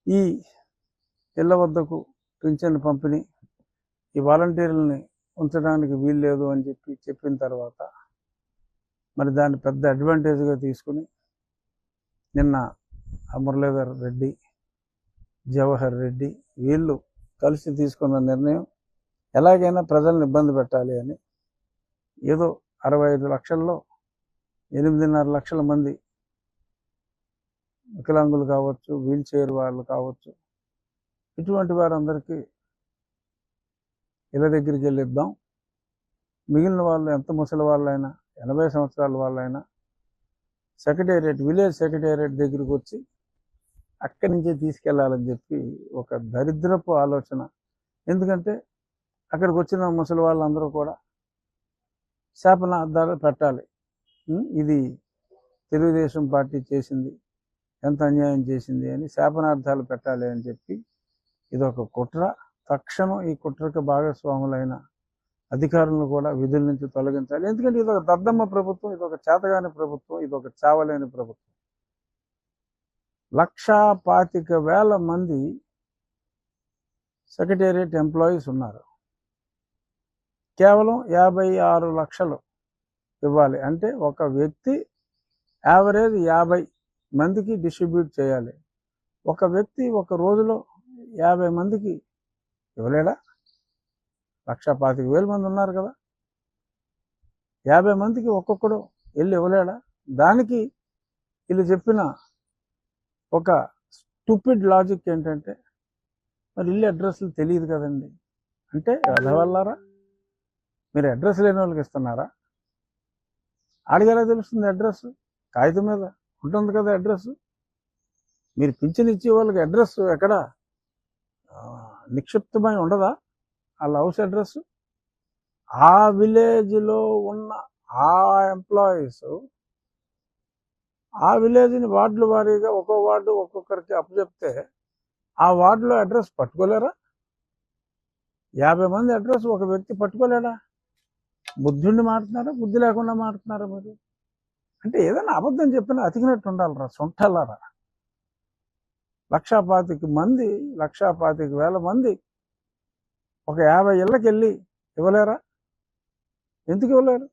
ఈ ఇళ్ల వద్దకు పింఛన్ పంపిణీ ఈ వాలంటీర్లని ఉంచడానికి వీల్లేదు అని చెప్పిన తర్వాత మరి దాన్ని పెద్ద అడ్వాంటేజ్గా తీసుకుని నిన్న మురళీధర్ రెడ్డి, జవహర్ రెడ్డి వీళ్ళు కలిసి తీసుకున్న నిర్ణయం ఎలాగైనా ప్రజలను ఇబ్బంది పెట్టాలి అని ఏదో 65 లక్షల్లో 8.5 లక్షల మంది వికలాంగులు కావచ్చు, వీల్ చైర్ వాళ్ళు కావచ్చు, ఇటువంటి వారందరికీ ఇళ్ళ దగ్గరికి వెళ్ళి ఇద్దాం. మిగిలిన వాళ్ళు ఎంత ముసలి వాళ్ళైనా 80 సంవత్సరాల వాళ్ళైనా సెక్రటేరియట్, విలేజ్ సెక్రటేరియట్ దగ్గరికి వచ్చి అక్కడి నుంచే తీసుకెళ్లాలని చెప్పి ఒక దరిద్రపు ఆలోచన. ఎందుకంటే అక్కడికి వచ్చిన ముసలి వాళ్ళందరూ కూడా శాపనార్థాలు పెట్టాలి. ఇది తెలుగుదేశం పార్టీ చేసింది, ఎంత అన్యాయం చేసింది అని శాపనార్థాలు పెట్టాలి అని చెప్పి ఇదొక కుట్ర. తక్షణం ఈ కుట్రకు భాగస్వాములైన అధికారులను కూడా విధుల నుంచి తొలగించాలి. ఎందుకంటే ఇదొక దద్దమ్మ ప్రభుత్వం, ఇదొక చేతగాని ప్రభుత్వం, ఇదొక చావలేని ప్రభుత్వం. 1,25,000 మంది సెక్రటేరియట్ ఎంప్లాయీస్ ఉన్నారు. కేవలం 56 లక్షలు ఇవ్వాలి. అంటే ఒక వ్యక్తి యావరేజ్ 50 మందికి డిస్ట్రిబ్యూట్ చేయాలి. ఒక వ్యక్తి ఒక రోజులో 50 మందికి ఇవ్వలేడా? 1,25,000 మంది ఉన్నారు కదా, 50 మందికి ఒక్కొక్కడు వెళ్ళి ఇవ్వలేడా? దానికి వీళ్ళు చెప్పిన ఒక స్టూపిడ్ లాజిక్ ఏంటంటే, మరి ఇల్లు అడ్రస్లు తెలియదు కదండి అంటే, అదవల్లారా మీరు అడ్రస్ లేని వాళ్ళకి ఇస్తున్నారా? ఆడిగేలా తెలుస్తుంది అడ్రస్? కాగితం మీద ఉంటుంది కదా అడ్రస్. మీరు పింఛన్ ఇచ్చే వాళ్ళకి అడ్రస్ ఎక్కడ నిక్షిప్తమై ఉండదా? వాళ్ళ హౌస్ అడ్రస్ ఆ విలేజ్లో ఉన్న ఆ ఎంప్లాయీస్ ఆ విలేజ్ని వార్డుల వారీగా ఒక్కో వార్డు ఒక్కొక్కరికి అప్పచెప్తే ఆ వార్డులో అడ్రస్ పట్టుకోలేరా? 50 మంది అడ్రస్ ఒక వ్యక్తి పట్టుకోలేడా? బుద్ధుండి మాట్లాడుతున్నారా, బుద్ధి లేకుండా మాట్లాడుతున్నారా మీరు? అంటే ఏదైనా అబద్ధం చెప్పినా అతికినట్టు ఉండాలరా సొంటలారా. 1,25,000 మంది ఒక 50 ఇళ్ళకి వెళ్ళి ఇవ్వలేరా? ఎందుకు ఇవ్వలేరు?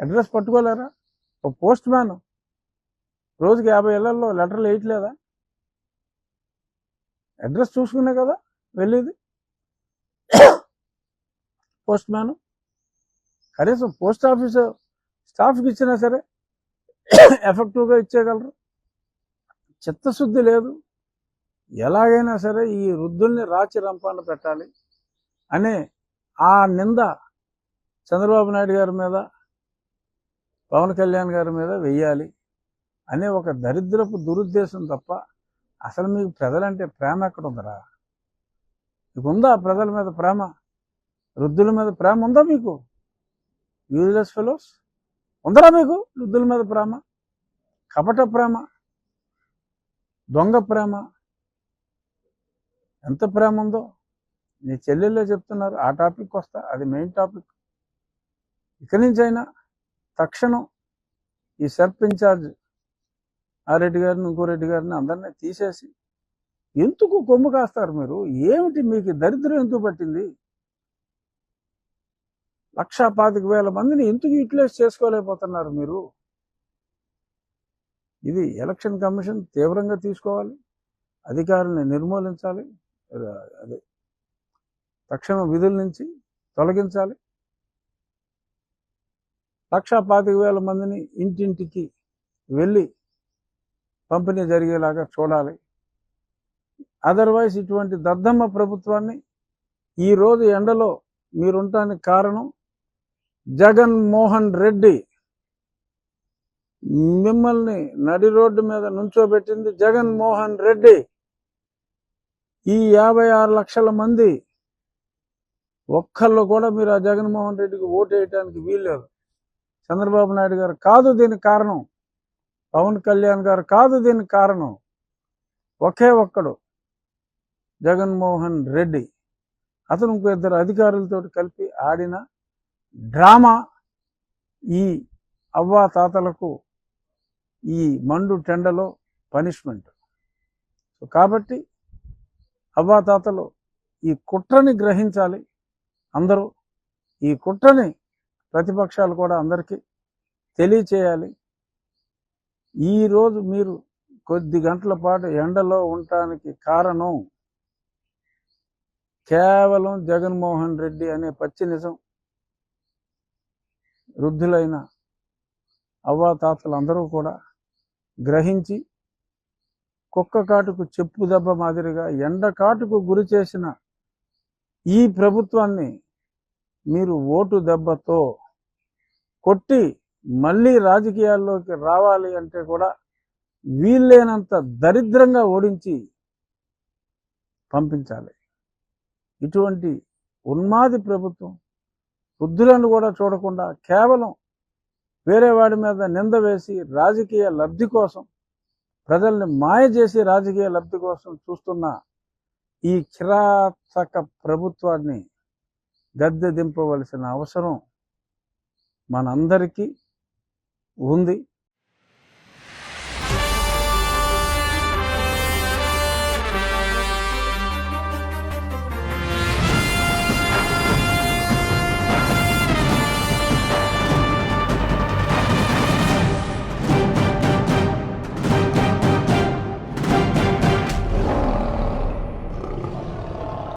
అడ్రస్ పట్టుకోలేరా? ఒక పోస్ట్ మ్యాన్ రోజుకి 50 ఇళ్లలో లెటర్లు వేయట్లేదా? అడ్రస్ చూసుకునే కదా వెళ్ళేది పోస్ట్ మ్యాన్. కనీసం పోస్ట్ ఆఫీసు స్టాఫ్కి ఇచ్చినా సరే ఎఫెక్టివ్గా ఇచ్చేయగలరు. చిత్తశుద్ధి లేదు. ఎలాగైనా సరే ఈ వృద్ధుల్ని రాచి రంపాన పెట్టాలి అనే ఆ నింద చంద్రబాబు నాయుడు గారి మీద, పవన్ కళ్యాణ్ గారి మీద వెయ్యాలి అనే ఒక దరిద్రపు దురుద్దేశం తప్ప అసలు మీకు ప్రజలంటే ప్రేమ ఎక్కడ ఉందరా? మీకు ఉందా ప్రజల మీద ప్రేమ? వృద్ధుల మీద ప్రేమ ఉందా మీకు? యూజ్లెస్ ఫెలోస్, ఉందరా మీకు వృద్ధుల మీద ప్రేమ? కపట ప్రేమ, దొంగ ప్రేమ, ఎంత ప్రేమ ఉందో నీ చెల్లెళ్ళే చెప్తున్నారు. ఆ టాపిక్ వస్తా, అది మెయిన్ టాపిక్. ఇక్కడి నుంచి అయినా తక్షణం ఈ సర్ప్ ఇన్ఛార్జ్ ఆ రెడ్డి గారిని, ఇంకో రెడ్డి గారిని అందరినీ తీసేసి ఎందుకు కొమ్ము కాస్తారు మీరు? ఏమిటి మీకు దరిద్రం ఎందుకు పట్టింది? 1,25,000 మందిని ఎందుకు యూటిలైజ్ చేసుకోలేకపోతున్నారు మీరు? ఇది ఎలక్షన్ కమిషన్ తీవ్రంగా తీసుకోవాలి, అధికారుల్ని నిర్మూలించాలి, అదే తక్షణం విధుల నుంచి తొలగించాలి. 1,25,000 మందిని ఇంటింటికి వెళ్ళి పంపిణీ జరిగేలాగా చూడాలి. అదర్వైజ్ ఇటువంటి దద్దమ్మ ప్రభుత్వాన్ని ఈరోజు ఎండలో మీరుంటానికి కారణం జగన్మోహన్ రెడ్డి. మిమ్మల్ని నడి రోడ్డు మీద నుంచోబెట్టింది జగన్మోహన్ రెడ్డి. ఈ 56 లక్షల మంది ఒక్కళ్ళు కూడా మీరు ఆ జగన్మోహన్ రెడ్డికి ఓటు వేయడానికి వీల్లేదు. చంద్రబాబు నాయుడు గారు కాదు దీనికి కారణం, పవన్ కళ్యాణ్ గారు కాదు దీనికి కారణం. ఒకే ఒక్కడు జగన్మోహన్ రెడ్డి. అతను ఇంకో 2 అధికారులతో కలిపి ఆడిన డ్రామా ఈ అవ్వా తాతలకు ఈ మండు టెండలో పనిష్మెంట్. సో కాబట్టి అవ్వాతాతలు ఈ కుట్రని గ్రహించాలి. అందరూ ఈ కుట్రని ప్రతిపక్షాలు కూడా అందరికీ తెలియచేయాలి. ఈరోజు మీరు కొద్ది గంటల పాటు ఎండలో ఉండటానికి కారణం కేవలం జగన్మోహన్ రెడ్డి అనే పచ్చి నిజం వృద్ధులైన అవ్వాతాతలందరూ కూడా గ్రహించి కుక్క కాటుకు చెప్పు దెబ్బ మాదిరిగా ఎండ కాటుకు గురి చేసిన ఈ ప్రభుత్వాన్ని మీరు ఓటు దెబ్బతో కొట్టి మళ్ళీ రాజకీయాల్లోకి రావాలి అంటే కూడా వీల్లేనంత దరిద్రంగా ఓడించి పంపించాలి. ఇటువంటి ఉన్మాది ప్రభుత్వం వృద్ధులను కూడా చూడకుండా కేవలం వేరే వాడి మీద నింద వేసి రాజకీయ లబ్ధి కోసం, ప్రజల్ని మాయ చేసి రాజకీయ లబ్ధి కోసం చూస్తున్న ఈ కిరాతక ప్రభుత్వాన్ని గద్దె దింపవలసిన అవసరం మనందరికీ ఉంది.